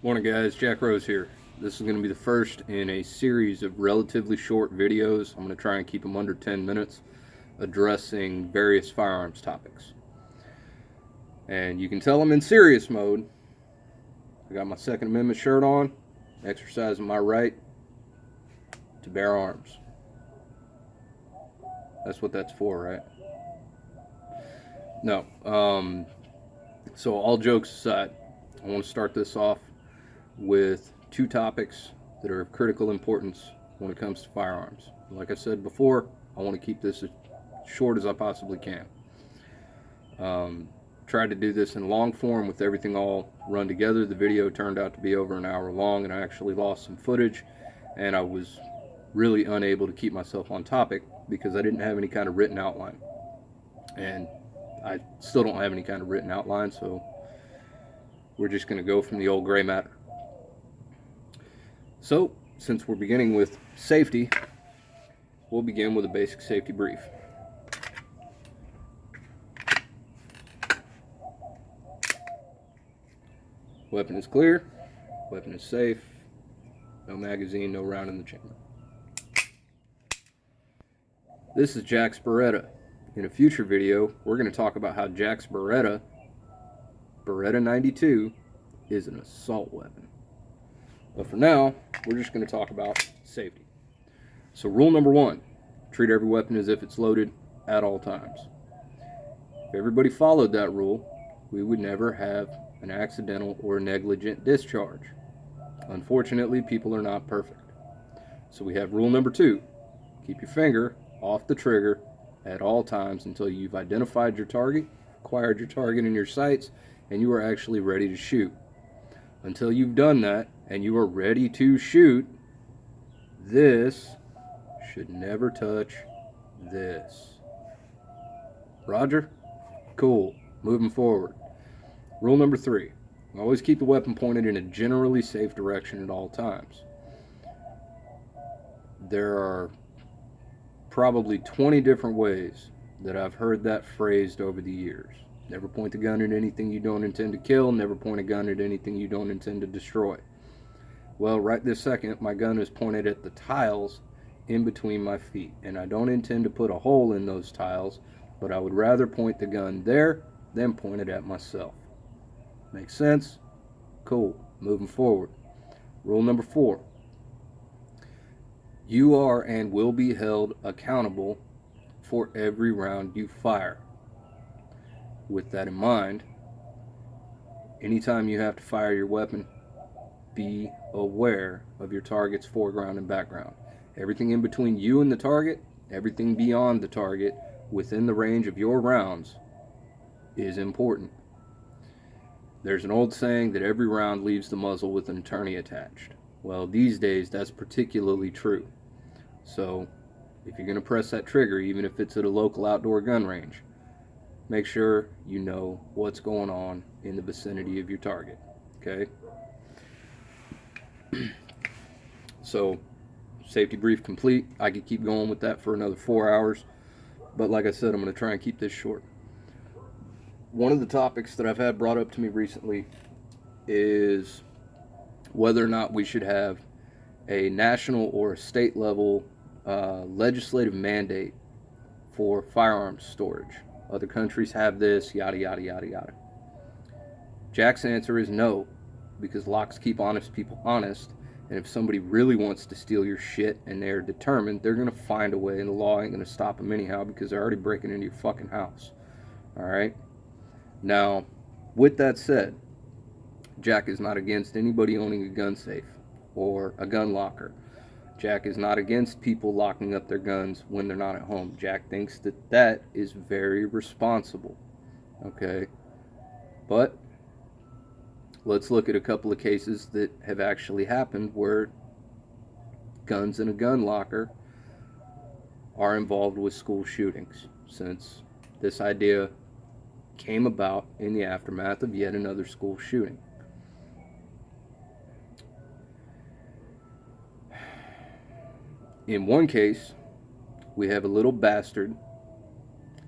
Morning guys, Jack Rose here. This is going to be the first in a series of relatively short videos. I'm going to try and keep them under 10 minutes, addressing various firearms topics. And you can tell I'm in serious mode. I got my Second Amendment shirt on, exercising my right to bear arms. That's what that's for, right? No. So all jokes aside, I want to start this off with two topics that are of critical importance when it comes to firearms. Like I said before, I want to keep this as short as I possibly can. Tried to do this in long form with everything all run together. The video turned out to be over an hour long, and I actually lost some footage, and I was really unable to keep myself on topic because I didn't have any kind of written outline. And I still don't have any kind of written outline, so we're just going to go from the old gray matter. So, since we're beginning with safety, we'll begin with a basic safety brief. Weapon is clear, weapon is safe, no magazine, no round in the chamber. This is Jack's Beretta. In a future video, we're going to talk about how Jack's Beretta 92, is an assault weapon. But for now, we're just going to talk about safety. So rule number 1, treat every weapon as if it's loaded at all times. If everybody followed that rule, we would never have an accidental or negligent discharge. Unfortunately, people are not perfect. So we have rule number 2, keep your finger off the trigger at all times until you've identified your target, acquired your target in your sights, and you are actually ready to shoot. Until you've done that and you are ready to shoot, this should never touch this. Roger? Cool. Moving forward. Rule number 3. Always keep the weapon pointed in a generally safe direction at all times. There are probably 20 different ways that I've heard that phrased over the years. Never point the gun at anything you don't intend to kill. Never point a gun at anything you don't intend to destroy. Well, right this second, my gun is pointed at the tiles in between my feet. And I don't intend to put a hole in those tiles, but I would rather point the gun there than point it at myself. Makes sense? Cool. Moving forward. Rule number 4. You are and will be held accountable for every round you fire. With that in mind, anytime you have to fire your weapon, be aware of your target's foreground and background. Everything in between you and the target, everything beyond the target, within the range of your rounds, is important. There's an old saying that every round leaves the muzzle with an attorney attached. Well, these days, that's particularly true. So, if you're going to press that trigger, even if it's at a local outdoor gun range, make sure you know what's going on in the vicinity of your target, okay? So, safety brief complete. I could keep going with that for another 4 hours, but like I said, I'm going to try and keep this short. One of the topics that I've had brought up to me recently is whether or not we should have a national or a state level legislative mandate for firearms storage. Other countries have this, yada, yada, yada, yada. Jack's answer is no, because locks keep honest people honest, and if somebody really wants to steal your shit and they're determined, they're going to find a way, and the law ain't going to stop them anyhow because they're already breaking into your fucking house. Alright? Now, with that said, Jack is not against anybody owning a gun safe or a gun locker. Jack is not against people locking up their guns when they're not at home. Jack thinks that that is very responsible. Okay? But let's look at a couple of cases that have actually happened where guns in a gun locker are involved with school shootings, since this idea came about in the aftermath of yet another school shooting. In one case, we have a little bastard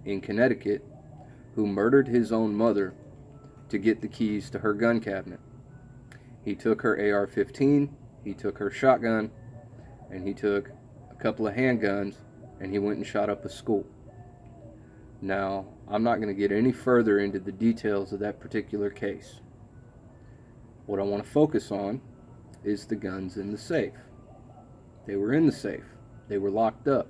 in Connecticut who murdered his own mother to get the keys to her gun cabinet. He took her AR-15, he took her shotgun, and he took a couple of handguns, and he went and shot up a school. Now, I'm not going to get any further into the details of that particular case. What I want to focus on is the guns in the safe. They were in the safe. They were locked up.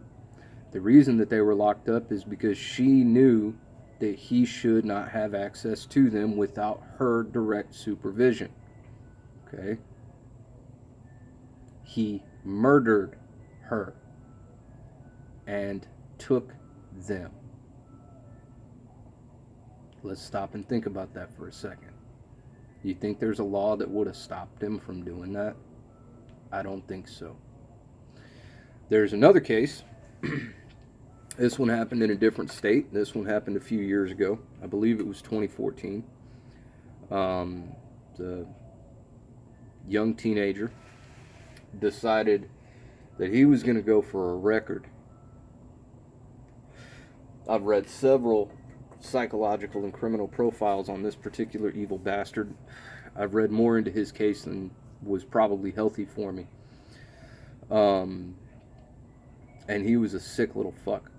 The reason that they were locked up is because she knew that he should not have access to them without her direct supervision. Okay? He murdered her and took them. Let's stop and think about that for a second. You think there's a law that would have stopped him from doing that? I don't think so. There's another case. This one happened in a different state. This one happened a few years ago. I believe it was 2014. The young teenager decided that he was going to go for a record. I've read several psychological and criminal profiles on this particular evil bastard. I've read more into his case than was probably healthy for me. And he was a sick little fuck.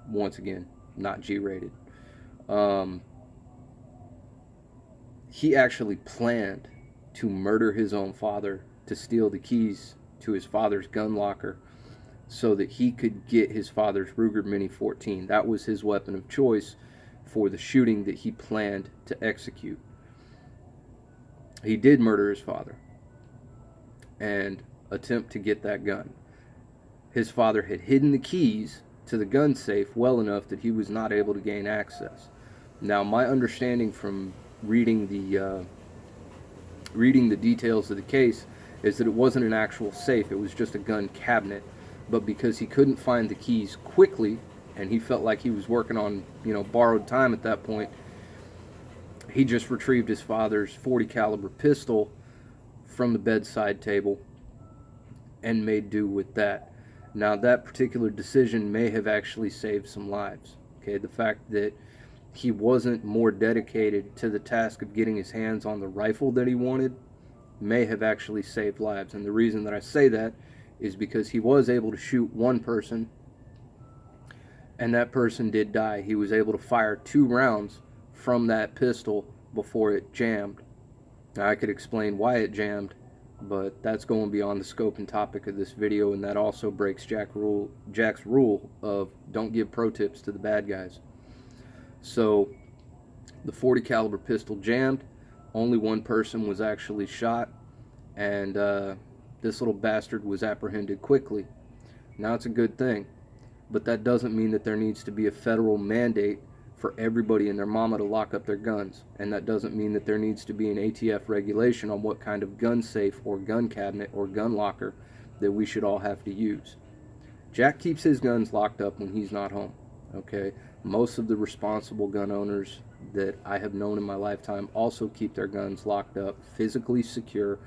Once again, not G-rated. He actually planned to murder his own father, to steal the keys to his father's gun locker so that he could get his father's Ruger Mini 14. That was his weapon of choice for the shooting that he planned to execute. He did murder his father and attempt to get that gun. His father had hidden the keys to the gun safe well enough that he was not able to gain access. Now, my understanding from reading the details of the case is that it wasn't an actual safe, it was just a gun cabinet. But because he couldn't find the keys quickly, and he felt like he was working on, borrowed time at that point, he just retrieved his father's .40 caliber pistol from the bedside table and made do with that. Now, that particular decision may have actually saved some lives. Okay, the fact that he wasn't more dedicated to the task of getting his hands on the rifle that he wanted may have actually saved lives. And the reason that I say that is because he was able to shoot one person, and that person did die. He was able to fire 2 rounds from that pistol before it jammed. Now, I could explain why it jammed, but that's going beyond the scope and topic of this video, and that also breaks Jack's rule of don't give pro tips to the bad guys. So the .40 caliber pistol jammed. Only one person was actually shot, and this little bastard was apprehended quickly. Now, it's a good thing, but that doesn't mean that there needs to be a federal mandate for everybody and their mama to lock up their guns, and that doesn't mean that there needs to be an ATF regulation on what kind of gun safe or gun cabinet or gun locker that we should all have to use. Jack keeps his guns locked up when he's not home. Okay, most of the responsible gun owners that I have known in my lifetime also keep their guns locked up, physically secure,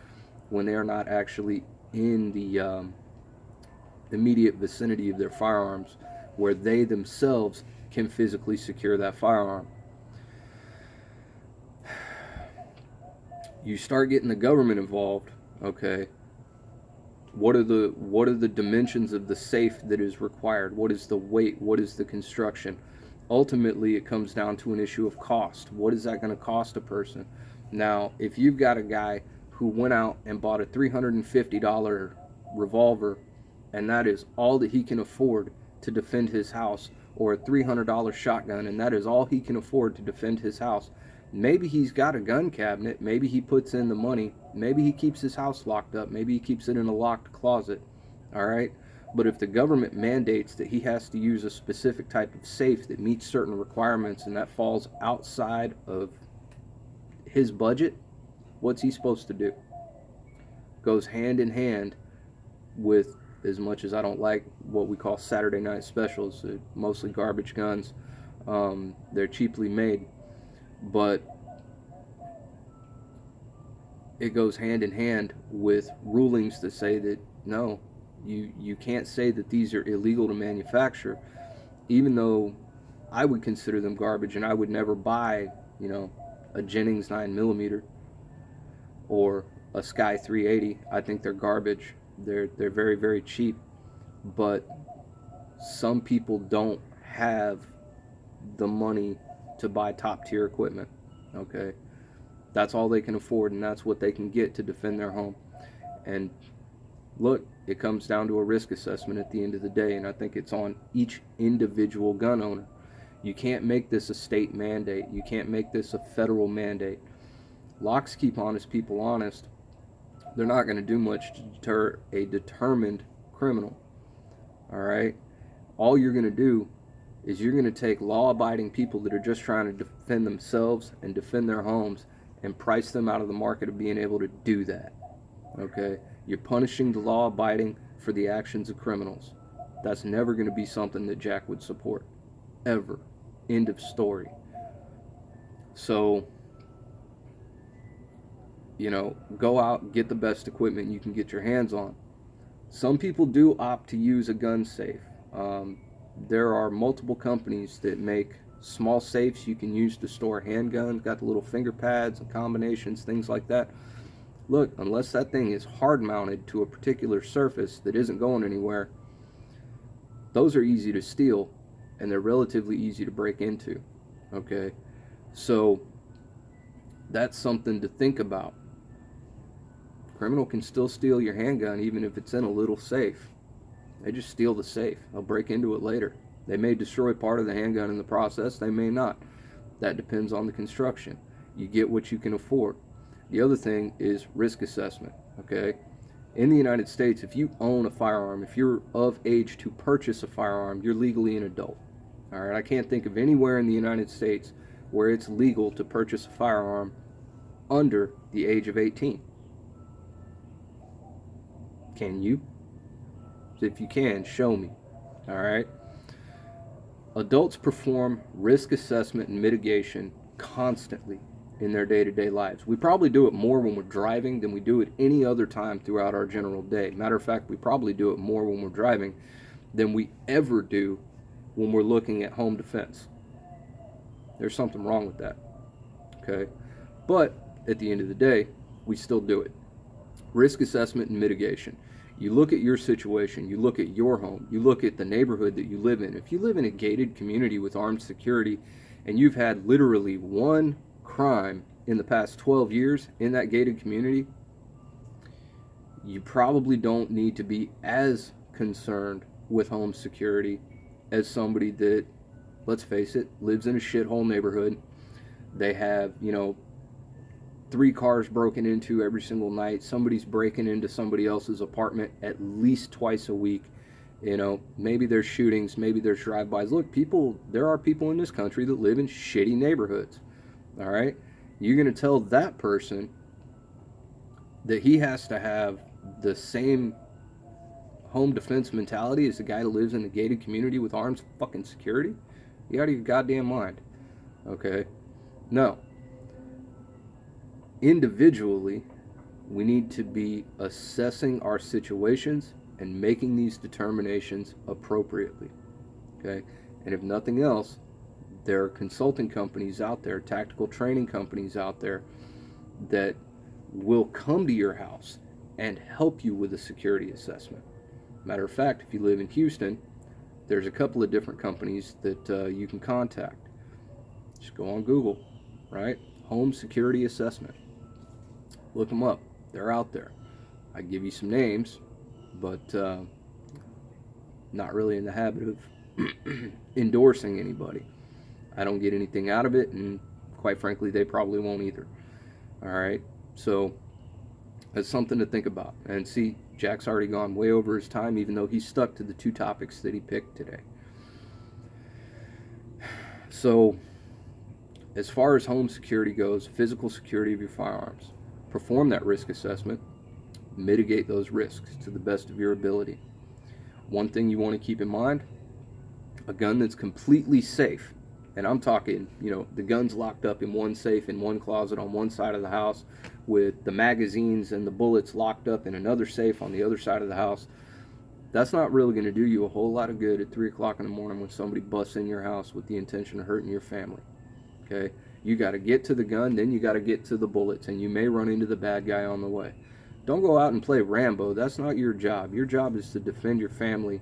when they are not actually in the immediate vicinity of their firearms, where they themselves can physically secure that firearm. You start getting the government involved, okay? What are the dimensions of the safe that is required? What is the weight? What is the construction? Ultimately, it comes down to an issue of cost. What is that going to cost a person? Now, if you've got a guy who went out and bought a $350 revolver, and that is all that he can afford to defend his house, or a $300 shotgun, and that is all he can afford to defend his house, maybe he's got a gun cabinet, maybe he puts in the money, maybe he keeps his house locked up, maybe he keeps it in a locked closet, all right? But if the government mandates that he has to use a specific type of safe that meets certain requirements, and that falls outside of his budget, what's he supposed to do? Goes hand in hand with, as much as I don't like what we call Saturday night specials, mostly garbage guns, they're cheaply made, but it goes hand in hand with rulings that say that no, you can't say that these are illegal to manufacture, even though I would consider them garbage, and I would never buy, a Jennings 9mm. or a Sky 380. I think they're garbage. They're very, very cheap, but some people don't have the money to buy top tier equipment. Okay, that's all they can afford, and that's what they can get to defend their home. And look, it comes down to a risk assessment at the end of the day, and I think it's on each individual gun owner. You can't make this a state mandate. You can't make this a federal mandate. Locks keep honest people honest. They're not going to do much to deter a determined criminal. All right? All you're going to do is you're going to take law-abiding people that are just trying to defend themselves and defend their homes and price them out of the market of being able to do that. Okay? You're punishing the law-abiding for the actions of criminals. That's never going to be something that Jack would support. Ever. End of story. So, go out, get the best equipment you can get your hands on. Some people do opt to use a gun safe. There are multiple companies that make small safes you can use to store handguns, got the little finger pads and combinations, things like that. Look, unless that thing is hard mounted to a particular surface that isn't going anywhere, those are easy to steal and they're relatively easy to break into. Okay, so that's something to think about. Criminal can still steal your handgun even if it's in a little safe. They just steal the safe. They'll break into it later. They may destroy part of the handgun in the process. They may not. That depends on the construction. You get what you can afford. The other thing is risk assessment. Okay, in the United States, if you own a firearm, if you're of age to purchase a firearm, you're legally an adult. All right, I can't think of anywhere in the United States where it's legal to purchase a firearm under the age of 18. Can you? If you can, show me. All right. Adults perform risk assessment and mitigation constantly in their day-to-day lives. We probably do it more when we're driving than we do it any other time throughout our general day. Matter of fact, we probably do it more when we're driving than we ever do when we're looking at home defense. There's something wrong with that. Okay? But at the end of the day, we still do it. Risk assessment and mitigation. You look at your situation, you look at your home, you look at the neighborhood that you live in. If you live in a gated community with armed security and you've had literally one crime in the past 12 years in that gated community, you probably don't need to be as concerned with home security as somebody that, let's face it, lives in a shithole neighborhood. They have, 3 cars broken into every single night. Somebody's breaking into somebody else's apartment at least twice a week. Maybe there's shootings, maybe there's drive-bys. Look, there are people in this country that live in shitty neighborhoods. All right? You're going to tell that person that he has to have the same home defense mentality as the guy that lives in a gated community with armed fucking security? You out of your goddamn mind. Okay? No. Individually, we need to be assessing our situations and making these determinations appropriately. Okay? And if nothing else, there are consulting companies out there, tactical training companies out there that will come to your house and help you with a security assessment. Matter of fact, if you live in Houston, there's a couple of different companies that you can contact. Just go on Google, right? Home security assessment. Look them up. They're out there. I give you some names, but not really in the habit of endorsing anybody. I don't get anything out of it, and quite frankly, they probably won't either. All right? So that's something to think about. And see, Jack's already gone way over his time, even though he's stuck to the 2 topics that he picked today. So as far as home security goes, physical security of your firearms, perform that risk assessment, mitigate those risks to the best of your ability. One thing you want to keep in mind, a gun that's completely safe, and I'm talking, the gun's locked up in one safe in one closet on one side of the house with the magazines and the bullets locked up in another safe on the other side of the house. That's not really going to do you a whole lot of good at 3 o'clock in the morning when somebody busts in your house with the intention of hurting your family. Okay? You got to get to the gun, then you got to get to the bullets, and you may run into the bad guy on the way. Don't go out and play Rambo. That's not your job. Your job is to defend your family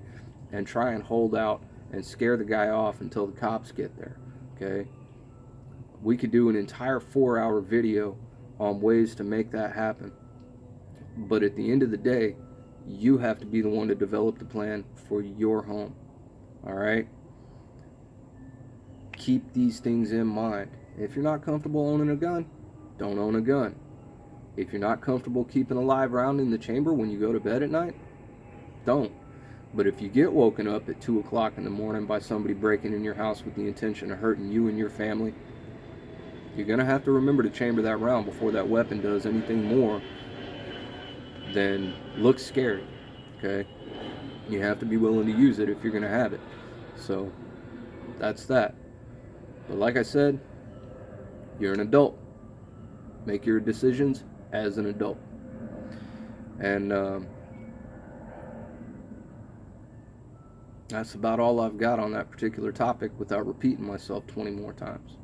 and try and hold out and scare the guy off until the cops get there, okay? We could do an entire 4-hour video on ways to make that happen. But at the end of the day, you have to be the one to develop the plan for your home, all right? Keep these things in mind. If you're not comfortable owning a gun, don't own a gun. If you're not comfortable keeping a live round in the chamber when you go to bed at night, don't. But if you get woken up at 2 o'clock in the morning by somebody breaking in your house with the intention of hurting you and your family, you're going to have to remember to chamber that round before that weapon does anything more than look scary, okay? You have to be willing to use it if you're going to have it. So that's that. But like I said, you're an adult. Make your decisions as an adult. And that's about all I've got on that particular topic without repeating myself 20 more times.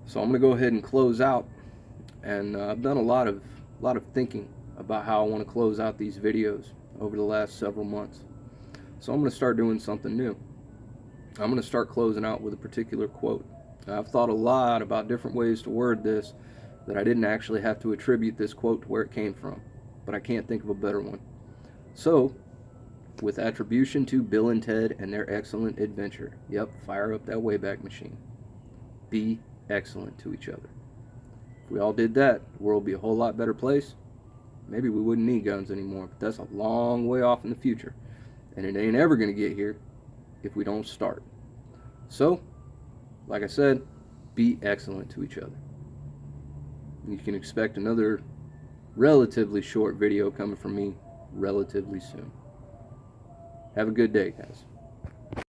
So I'm going to go ahead and close out. And I've done a lot of thinking about how I want to close out these videos over the last several months. So I'm going to start doing something new. I'm going to start closing out with a particular quote. I've thought a lot about different ways to word this, that I didn't actually have to attribute this quote to where it came from, but I can't think of a better one. So, with attribution to Bill and Ted and their excellent adventure, yep, fire up that Wayback Machine. Be excellent to each other. If we all did that, the world would be a whole lot better place. Maybe we wouldn't need guns anymore, but that's a long way off in the future, and it ain't ever going to get here if we don't start. So, like I said, be excellent to each other. You can expect another relatively short video coming from me relatively soon. Have a good day, guys.